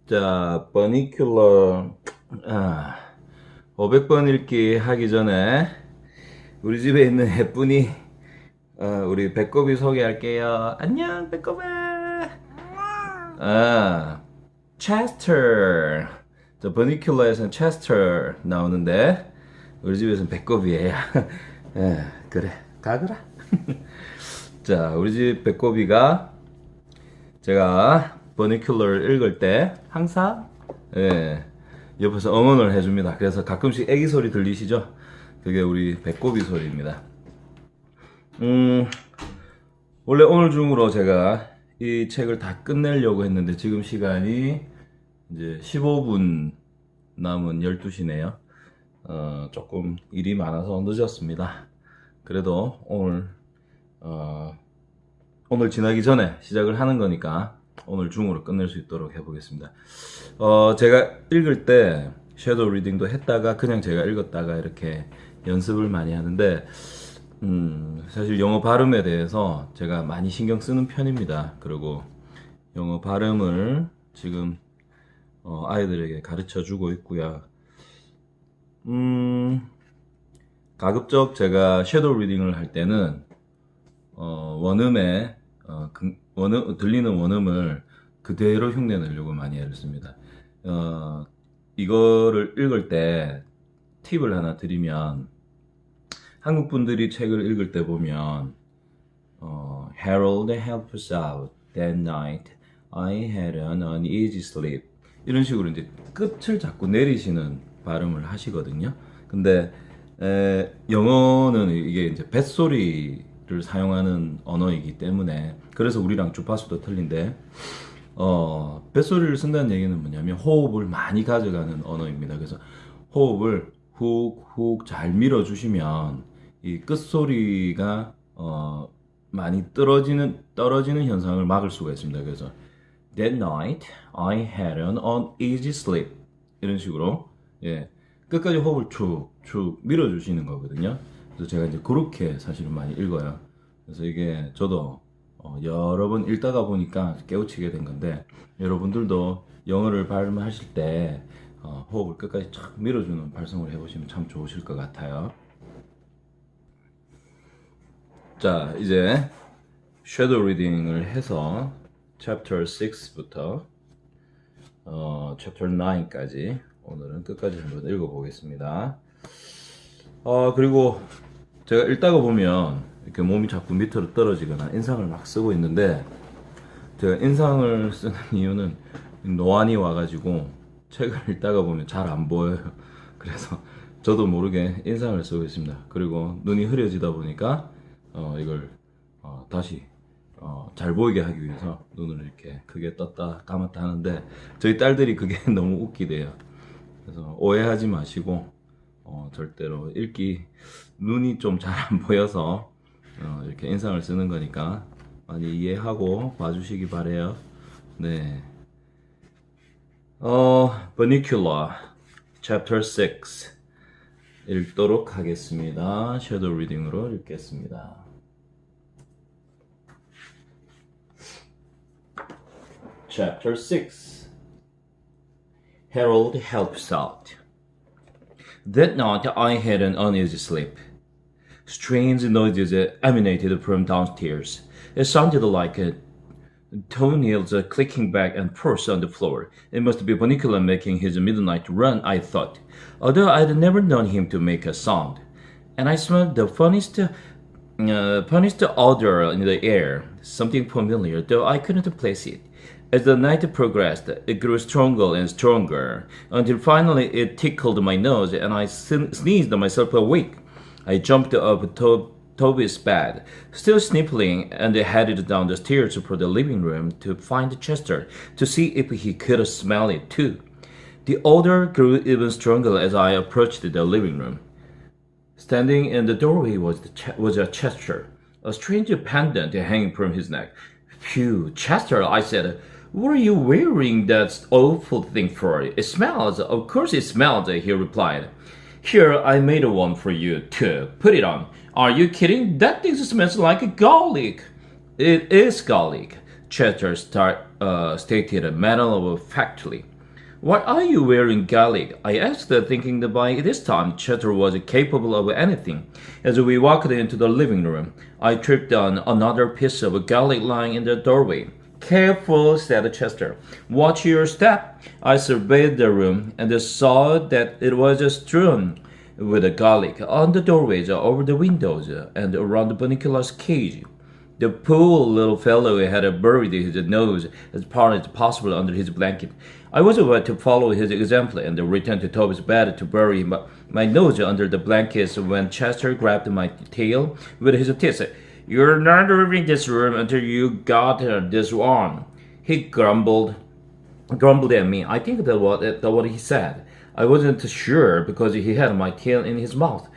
자, 버니큘러 500번 읽기 하기 전에 우리 집에 있는 예쁜이 우리 배꼽이 소개할게요. 안녕 배꼽아. 체스터. 자, 버니큘러에서는 체스터 나오는데 우리 집에서는 배꼽이에요. 그래 가거라. 자, 우리 집 배꼽이가 제가 버니큘러를 읽을 때 항상 옆에서 응원을 해줍니다. 그래서 가끔씩 애기 소리 들리시죠? 그게 우리 배꼽이 소리입니다. 원래 오늘 중으로 제가 이 책을 다 끝내려고 했는데 지금 시간이 이제 15분 남은 12시네요. 조금 일이 많아서 늦었습니다. 그래도 오늘 지나기 전에 시작을 하는 거니까 오늘 중으로 끝낼 수 있도록 해보겠습니다. 제가 읽을 때 섀도우 리딩도 했다가 그냥 제가 읽었다가 이렇게 연습을 많이 하는데 사실 영어 발음에 대해서 제가 많이 신경 쓰는 편입니다. 그리고 영어 발음을 지금 아이들에게 가르쳐 주고 있고요. 가급적 제가 섀도우 리딩을 할 때는 원음에 들리는 원음을 그대로 흉내내려고 많이 애를 씁니다. 이거를 읽을 때 팁을 하나 드리면, 한국 분들이 책을 읽을 때 보면 Harold helped us out that night. I had an uneasy sleep. 이런 식으로 이제 끝을 자꾸 내리시는 발음을 하시거든요. 근데 영어는 이게 이제 뱃소리를 사용하는 언어이기 때문에, 그래서 우리랑 주파수도 틀린데 뱃소리를 쓴다는 얘기는 뭐냐면 호흡을 많이 가져가는 언어입니다. 그래서 호흡을 훅훅 잘 밀어주시면 이 끝소리가 많이 떨어지는 현상을 막을 수가 있습니다. 그래서 That night I had an uneasy sleep. 이런 식으로 끝까지 호흡을 축축 밀어주시는 거거든요. 그래서 제가 이제 그렇게 사실은 많이 읽어요. 그래서 이게 저도 여러 번 읽다가 보니까 깨우치게 된 건데, 여러분들도 영어를 발음하실 때 호흡을 끝까지 쫙 밀어주는 발성을 해보시면 참 좋으실 것 같아요. 자, 이제 섀도우 리딩을 해서 챕터 6부터 챕터 9까지 오늘은 끝까지 한번 읽어보겠습니다. 그리고 제가 읽다가 보면 이렇게 몸이 자꾸 밑으로 떨어지거나 인상을 막 쓰고 있는데, 제가 인상을 쓰는 이유는 노안이 와가지고 책을 읽다가 보면 잘 안 보여요. 그래서 저도 모르게 인상을 쓰고 있습니다. 그리고 눈이 흐려지다 보니까 이걸 다시 잘 보이게 하기 위해서 눈을 이렇게 크게 떴다 감았다 하는데, 저희 딸들이 그게 너무 웃기대요. 그래서 오해하지 마시고 절대로 눈이 좀 잘 안 보여서 이렇게 인상을 쓰는 거니까 많이 이해하고 봐주시기 바래요. 네. Vernacular Chapter 6 읽도록 하겠습니다. 섀도우 리딩으로 읽겠습니다. Chapter 6 Harold helps out. That night I had an uneasy sleep. Strange noises emanated from downstairs. It sounded like toenails clicking back and forth on the floor. It must be Bonicola making his midnight run, I thought, although I'd never known him to make a sound. And I smelled the funniest odor in the air, something familiar, though I couldn't place it. As the night progressed, it grew stronger and stronger, until finally it tickled my nose and I sneezed myself awake. I jumped up Toby's bed, still sniffling, and headed down the stairs for the living room to find Chester, to see if he could smell it too. The odor grew even stronger as I approached the living room. Standing in the doorway was a Chester, a strange pendant hanging from his neck. Phew, Chester, I said. What are you wearing that awful thing for? It smells. Of course it smells, he replied. Here, I made one for you, too. Put it on. Are you kidding? That thing smells like garlic. It is garlic, Chester stated matter-of-factly. "Why are you wearing garlic?" I asked, thinking that by this time Chester was capable of anything. As we walked into the living room, I tripped on another piece of garlic lying in the doorway. "Careful," said Chester. "Watch your step." I surveyed the room and saw that it was strewn with garlic on the doorways, over the windows, and around the Bunnicular's cage. The poor little fellow had buried his nose as far as possible under his blanket. I was about to follow his example and return to Toby's bed to bury my nose under the blankets when Chester grabbed my tail with his teeth. "You're not leaving this room until you got this on," he grumbled at me. I think that what he said. I wasn't sure because he had my tail in his mouth.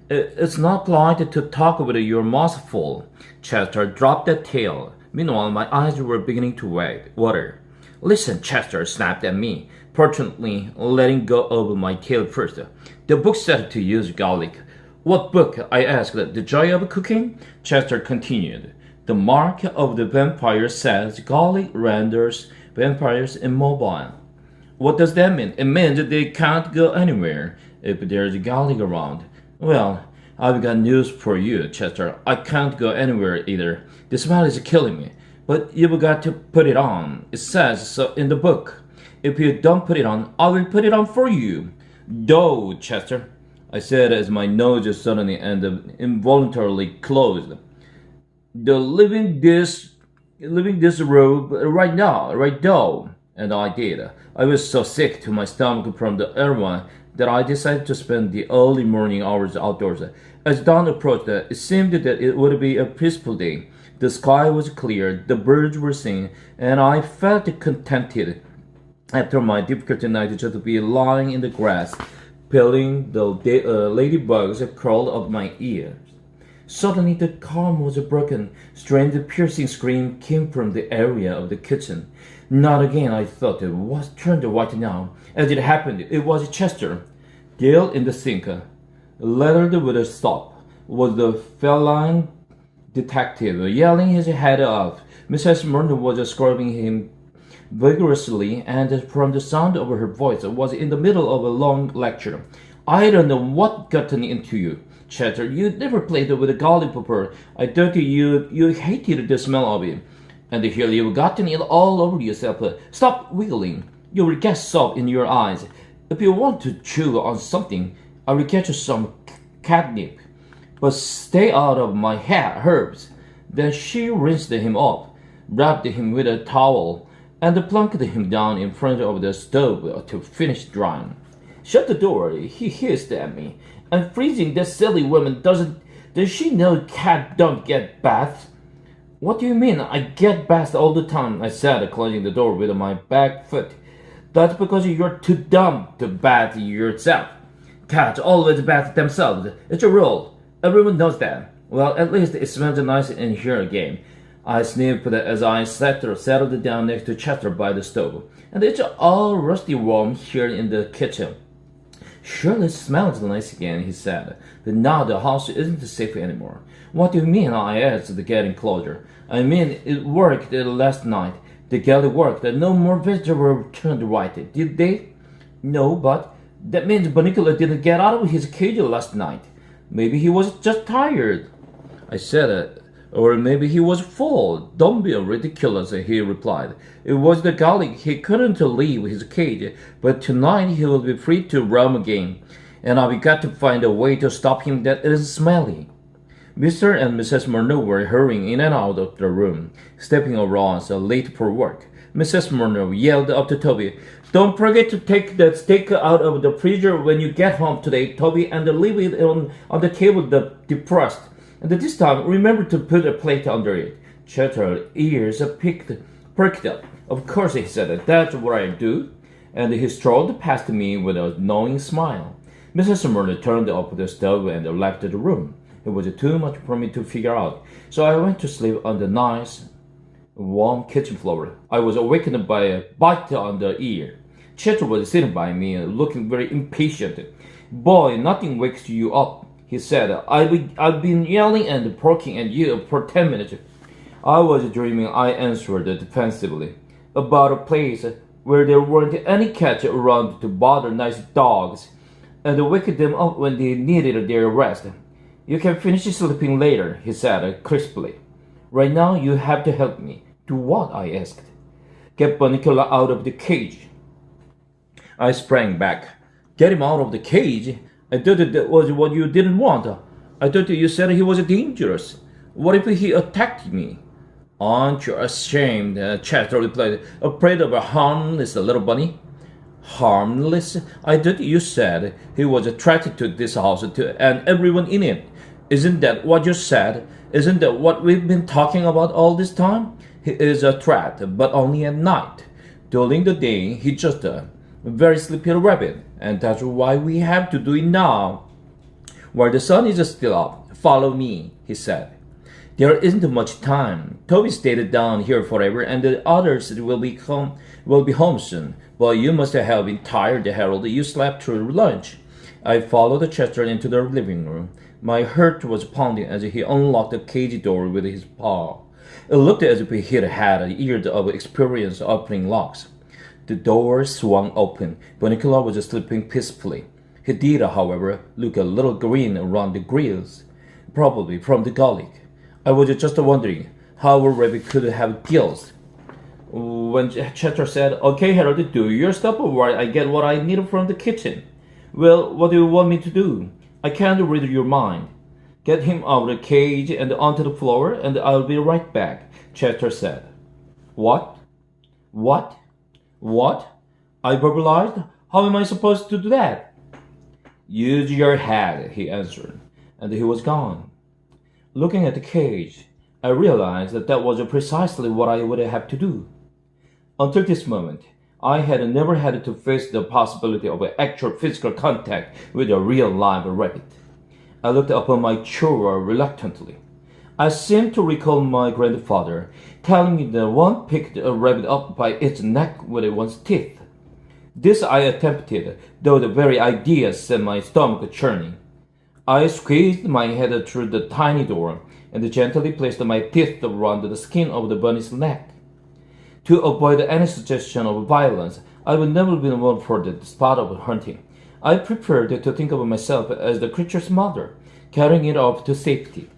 "It's not polite to talk with your mouth full." Chester dropped the tail. Meanwhile, my eyes were beginning to water. "Listen," Chester snapped at me, fortunately letting go of my tail first. "The book said to use garlic." "What book?" I asked. "The Joy of Cooking?" Chester continued. "The mark of the vampire says garlic renders vampires immobile." "What does that mean?" "It means they can't go anywhere if there's garlic around." "Well, I've got news for you, Chester. I can't go anywhere either. The smell is killing me. But you've got to put it on. It says so in the book. If you don't put it on, I will put it on for you." "Go, Chester," I said as my nose suddenly and involuntarily closed. Leaving this robe right now, right now." And I did. I was so sick to my stomach from the aroma that I decided to spend the early morning hours outdoors. As dawn approached, it seemed that it would be a peaceful day. The sky was clear, the birds were singing, and I felt contented after my difficult night just to be lying in the grass, feeling the ladybugs crawl up my ears. Suddenly the calm was broken. Strange piercing scream came from the area of the kitchen. Not again, I thought. It was turned white now. As it happened, it was Chester. There in the sink, leathered with a soap, was the feline detective, yelling his head off. Mrs. Murner was scrubbing him vigorously, and from the sound of her voice, was in the middle of a long lecture. "I don't know what gotten into you, Chester. You never played with a garlic before. I thought you hated the smell of it. And here you've gotten it all over yourself. Stop wiggling. You will get soap in your eyes. If you want to chew on something, I will get you some catnip. But stay out of my herbs." Then she rinsed him off, wrapped him with a towel, and plunked him down in front of the stove to finish drying. "Shut the door," he hissed at me. "I'm freezing. That silly woman does she know cats don't get baths?" "What do you mean? I get baths all the time," I said, closing the door with my back foot. "That's because you're too dumb to bath yourself. Cats always bath themselves. It's a rule. Everyone knows that." "Well, at least it smells nice in here again," I sniffed as I settled down next to Chester by the stove. "And it's all rusty warm here in the kitchen." "Surely it smells nice again," he said. "But now the house isn't safe anymore." "What do you mean?" I asked, getting closer. "I mean, it worked last night. The garlic worked. No more vegetables turned white, did they?" "No, but that means Bunnicular didn't get out of his cage last night. Maybe he was just tired," I said. "Or maybe he was full." "Don't be ridiculous," he replied. "It was the garlic. He couldn't leave his cage, but tonight he will be free to roam again. And I've got to find a way to stop him that isn't smelly." Mr. and Mrs. Murner were hurrying in and out of the room, stepping around, late for work. Mrs. Murner yelled up to Toby, "Don't forget to take the steak out of the freezer when you get home today, Toby, and leave it on the table defrosted. And this time, remember to put a plate under it." Chetter's ears perked up. "Of course," he said, "that's what I do." And he strolled past me with a knowing smile. Mrs. Murner turned off the stove and left the room. It was too much for me to figure out, so I went to sleep on the nice, warm kitchen floor. I was awakened by a bite on the ear. Chetter was sitting by me, looking very impatient. "Boy, nothing wakes you up," he said. I've been yelling and poking at you for 10 minutes. "I was dreaming," I answered defensively. "About a place where there weren't any cats around to bother nice dogs and wake them up when they needed their rest. You can finish sleeping later, he said crisply. Right now you have to help me. Do what? I asked. Get Bunnicula out of the cage. I sprang back. Get him out of the cage? I thought that was what you didn't want. I thought you said he was dangerous. What if he attacked me? Aren't you ashamed? Chester replied. Afraid of a harmless little bunny? Harmless? I thought you said he was a threat to this house and everyone in it. Isn't that what you said? Isn't that what we've been talking about all this time? He is a threat, but only at night. During the day, he's just a very sleepy rabbit, and that's why we have to do it now. While the sun is still up, follow me, he said. There isn't much time. Toby stayed down here forever, and the others will be home soon. But you must have been tired, Harold. You slept through lunch. I followed Chester into the living room. My heart was pounding as he unlocked the cage door with his paw. It looked as if he'd had years of experience opening locks. The door swung open. Bunnicula was sleeping peacefully. He did, however, look a little green around the grills, probably from the garlic. I was just wondering how a rabbit could have gills. When Chester said, "Okay, Harold, do your stuff while I get what I need from the kitchen." Well, what do you want me to do? I can't read your mind. Get him out of the cage and onto the floor, and I'll be right back, Chester said. What? What? What? I verbalized. How am I supposed to do that? Use your head, he answered, and he was gone. Looking at the cage, I realized that was precisely what I would have to do. Until this moment, I had never had to face the possibility of actual physical contact with a real live rabbit. I looked upon my chore reluctantly. I seemed to recall my grandfather telling me that one picked a rabbit up by its neck with one's teeth. This I attempted, though the very idea set my stomach churning. I squeezed my head through the tiny door and gently placed my teeth around the skin of the bunny's neck. To avoid any suggestion of violence, I would never been one for the sport of hunting. I preferred to think of myself as the creature's mother, carrying it off to safety.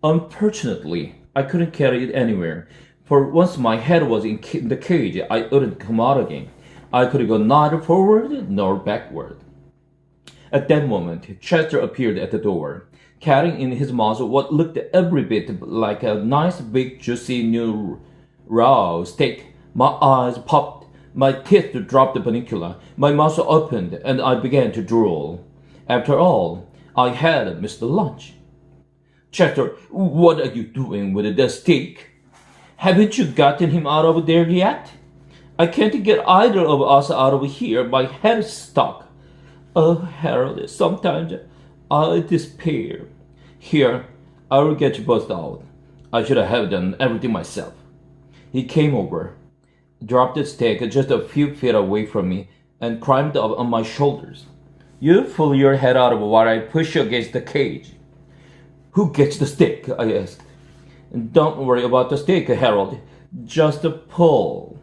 Unfortunately, I couldn't carry it anywhere, for once my head was in the cage, I wouldn't come out again. I could go neither forward nor backward. At that moment, Chester appeared at the door, carrying in his mouth what looked every bit like a nice big juicy new raw steak. My eyes popped, my teeth dropped the Bunnicula, my mouth opened, and I began to drool. After all, I had missed the lunch. Chester, what are you doing with the steak? Haven't you gotten him out of there yet? I can't get either of us out of here. My head's stuck. Oh, Harold, sometimes I despair. Here, I will get you both out. I should have done everything myself. He came over, dropped the steak just a few feet away from me, and climbed up on my shoulders. You pull your head out of while I push you against the cage. Who gets the steak? I asked. Don't worry about the steak, Harold. Just pull.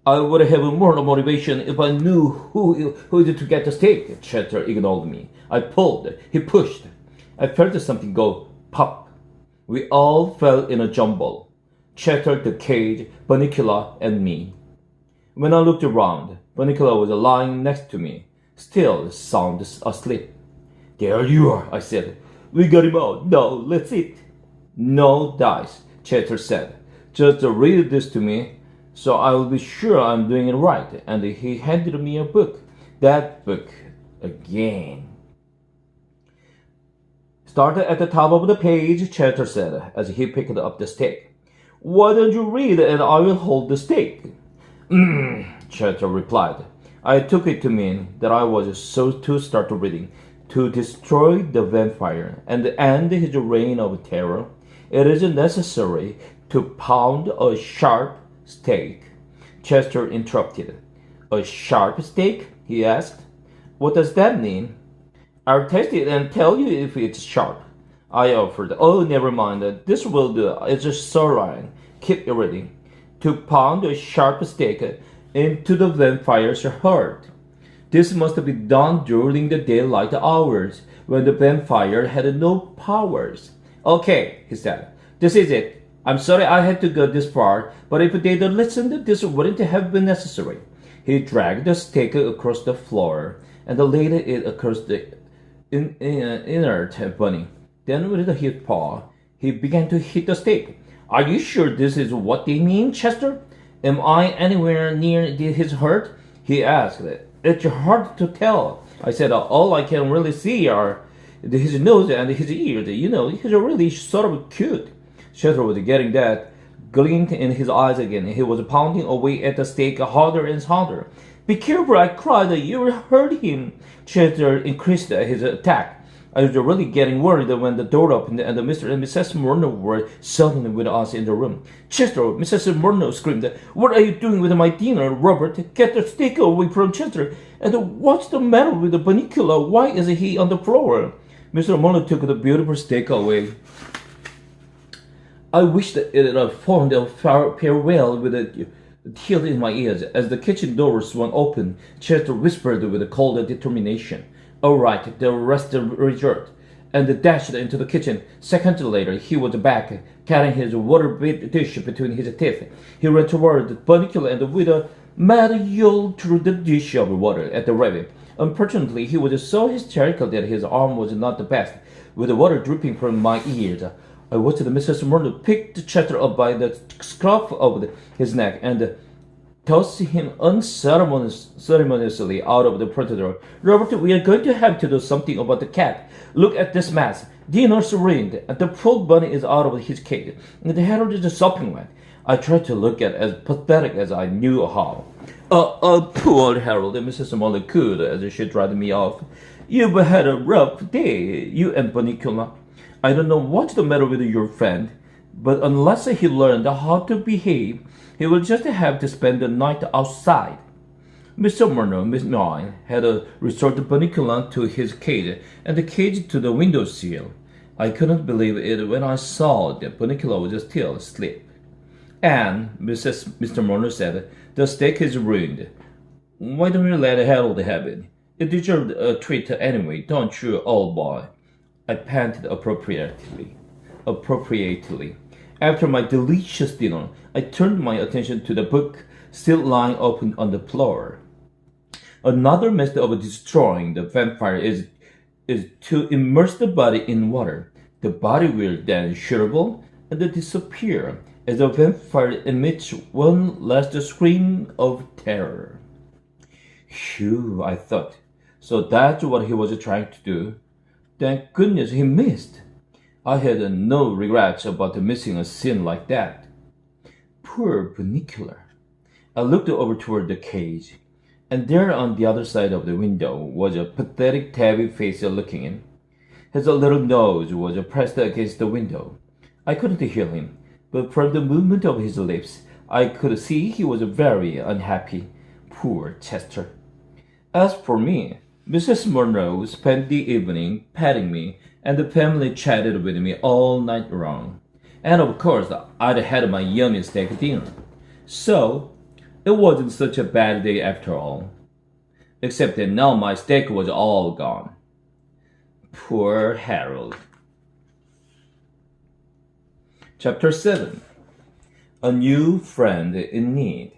I would have more motivation if I knew who to get the steak. Chester ignored me. I pulled. He pushed. I felt something go pop. We all fell in a jumble. Chester, the cage, Bunnicula, and me. When I looked around, Bunnicula was lying next to me, still sound asleep. There you are, I said. We got him out. Now let's eat. No dice, Chester said. Just read this to me, so I will be sure I'm doing it right. And he handed me a book. That book again. Start at the top of the page, Chester said, as he picked up the steak. Why don't you read and I will hold the steak? Chester replied. I took it to mean that I was so to start reading. To destroy the vampire and end his reign of terror, it is necessary to pound a sharp steak. Chester interrupted. A sharp steak? He asked. What does that mean? I'll taste it and tell you if it's sharp. I offered. Oh, never mind. This will do. It's a sirloin. Keep it ready. To pound a sharp steak, into the vampire's heart. This must be done during the daylight hours, when the vampire had no powers. Okay, he said. This is it. I'm sorry I had to go this far, but if they'd listened, this wouldn't have been necessary. He dragged the stake across the floor and laid it across the inert bunny. Then with his paw, he began to hit the stake. Are you sure this is what they mean, Chester? Am I anywhere near his heart? He asked. It's hard to tell. I said, all I can really see are his nose and his ears. You know, he's really sort of cute. Chester was getting that glint in his eyes again. He was pounding away at the stake harder and harder. Be careful, I cried. You will hurt him. Chester increased his attack. I was really getting worried when the door opened and Mr. and Mrs. Murnau were suddenly with us in the room. Chester, Mrs. Murnau screamed, What are you doing with my dinner, Robert? Get the stake away from Chester. And what's the matter with the Bunnicula? Why is he on the floor? Mr. Murnau took the beautiful stake away. I wished it had formed a farewell with a tear in my ears. As the kitchen door swung open, Chester whispered with cold determination, All right, the rest reserved, and dashed into the kitchen. Seconds later, he was back, carrying his water dish between his teeth. He ran toward the Bunnicula and with a mad yell threw the dish of water at the rabbit. Unfortunately, he was so hysterical that his arm was not the best, with the water dripping from my ears. I watched Mrs. Murnau pick Chester up by the scruff of his neck and toss him unceremoniously out of the front door. Robert, we are going to have to do something about the cat. Look at this mess. Dinner's ruined, and the poor bunny is out of his cage, and the Harold is sopping wet. I tried to look at as pathetic as I knew how. Poor Harold, Mrs. Murnau could, as she dried me off. You've had a rough day, you and Bunnicula. I don't know what's the matter with your friend, but unless he learned how to behave, he will just have to spend the night outside. Mr. Murnau, Miss Mine, had restored Bunnicula to his cage and the cage to the window sill. I couldn't believe it when I saw that Bunnicula was still asleep. And Mr. Murnau said, the steak is ruined. Why don't you let Harold have it? It deserved a treat anyway, don't you, old boy? I panted appropriately. After my delicious dinner, I turned my attention to the book still lying open on the floor. Another method of destroying the vampire is to immerse the body in water. The body will then shrivel and disappear as the vampire emits one last scream of terror. Phew, I thought. So that's what he was trying to do. Thank goodness he missed. I had no regrets about missing a scene like that. Poor Bunnicula. I looked over toward the cage, and there on the other side of the window was a pathetic tabby face looking in. His little nose was pressed against the window. I couldn't hear him, but from the movement of his lips, I could see he was very unhappy. Poor Chester. As for me, Mrs. Murnau spent the evening petting me, and the family chatted with me all night long. And of course, I'd had my yummy steak dinner. So, it wasn't such a bad day after all. Except that now my steak was all gone. Poor Harold. Chapter 7. A New Friend in Need.